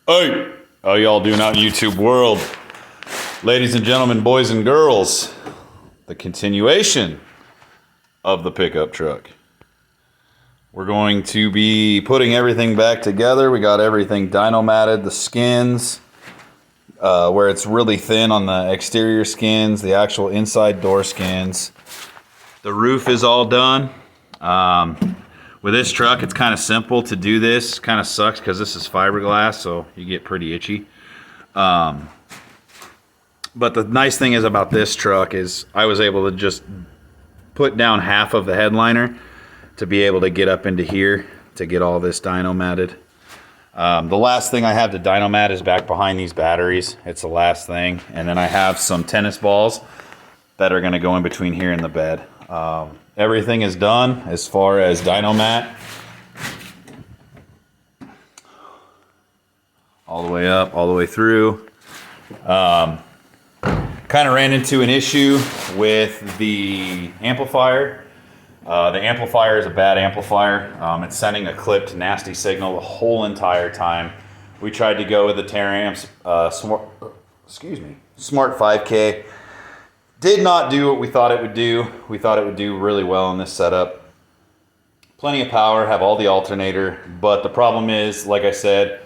Hey, how y'all doing out in YouTube world? Ladies and gentlemen, boys and girls, the continuation of the pickup truck. We're going to be putting everything back together. We got everything dynomatted, the skins, where it's really thin on the exterior skins, the actual inside door skins. The roof is all done. With this truck, it's kind of simple to do this. Kind of sucks because this is fiberglass, so you get pretty itchy. But the nice thing is about this truck is I was able to just put down half of the headliner to be able to get up into here to get all this dynomatted. The last thing I have to dynomat is back behind these batteries. It's the last thing. And then I have some tennis balls that are going to go in between here and the bed. Everything is done as far as Dynomatt. All the way up, all the way through. Kind of ran into an issue with the amplifier. The amplifier is a bad amplifier. It's sending a clipped, nasty signal the whole entire time. We tried to go with the taramps Smart 5K. Did not do what we thought it would do. We thought it would do really well in this setup. Plenty of power, have all the alternator, but the problem is, like I said,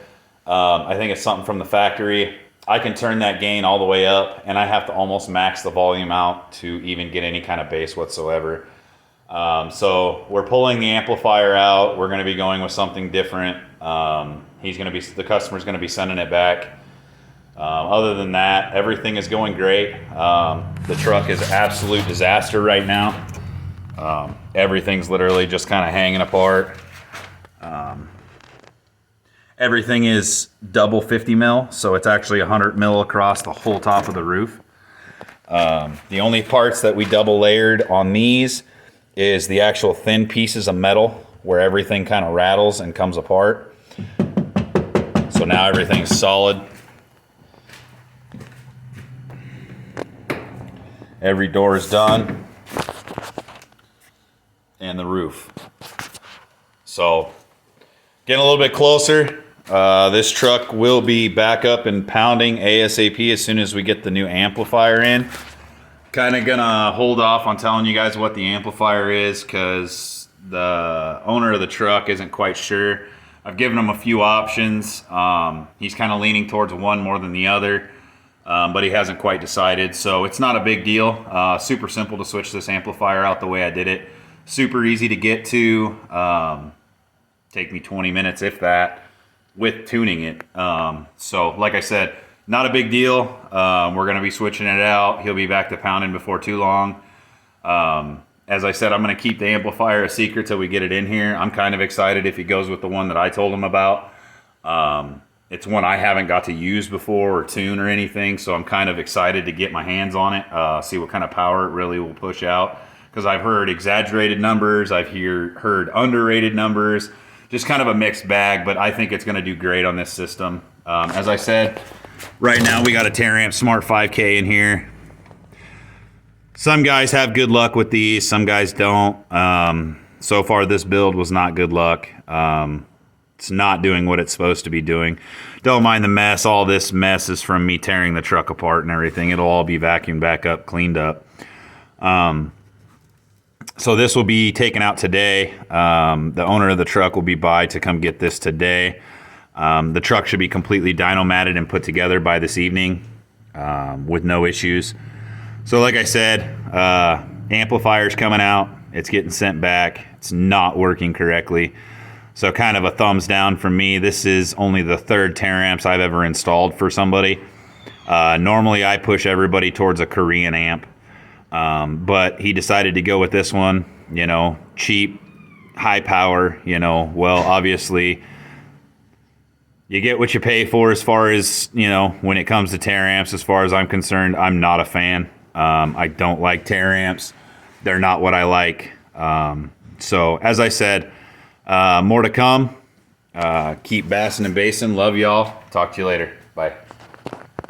I think it's something from the factory. I can turn that gain all the way up, and I have to almost max the volume out to even get any kind of bass whatsoever. So we're pulling the amplifier out. We're going to be going with something different. The customer's going to be sending it back. Other than that, everything is going great. The truck is an absolute disaster right now. Everything's literally just kind of hanging apart. Everything is double 50 mil, so it's actually 100 mil across the whole top of the roof. The only parts that we double layered on these is the actual thin pieces of metal where everything kind of rattles and comes apart. So now everything's solid. Every door is done, and the roof. So, getting a little bit closer. This truck will be back up and pounding ASAP as soon as we get the new amplifier in. Kind of gonna hold off on telling you guys what the amplifier is because the owner of the truck isn't quite sure. I've given him a few options. He's kind of leaning towards one more than the other. But he hasn't quite decided, so it's not a big deal. Super simple to switch this amplifier out the way I did it. Super easy to get to. Take me 20 minutes, if that, with tuning it. So like I said, not a big deal. We're going to be switching it out. He'll be back to pounding before too long. As I said, I'm going to keep the amplifier a secret till we get it in here. I'm kind of excited if he goes with the one that I told him about. It's one I haven't got to use before or tune or anything, so I'm kind of excited to get my hands on it, see what kind of power it really will push out. Because I've heard exaggerated numbers, I've heard underrated numbers, just kind of a mixed bag, but I think it's going to do great on this system. As I said, right now we got a Taramps Smart 5K in here. Some guys have good luck with these, some guys don't. So far this build was not good luck. It's not doing what it's supposed to be doing. Don't mind the mess. All this mess is from me tearing the truck apart and everything. It'll all be vacuumed back up, cleaned up. So this will be taken out today. The owner of the truck will be by to come get this today. The truck should be completely dynomatted and put together by this evening with no issues. So like I said, amplifier's coming out. It's getting sent back. It's not working correctly. So kind of a thumbs down from me. This is only the third Taramps I've ever installed for somebody. Normally I push everybody towards a Korean amp. But he decided to go with this one, cheap, high power, well, obviously you get what you pay for as far as, when it comes to Taramps. As far as I'm concerned, I'm not a fan. I don't like Taramps. They're not what I like. So as I said, more to come. Keep bassing and basing. Love y'all. Talk to you later. Bye.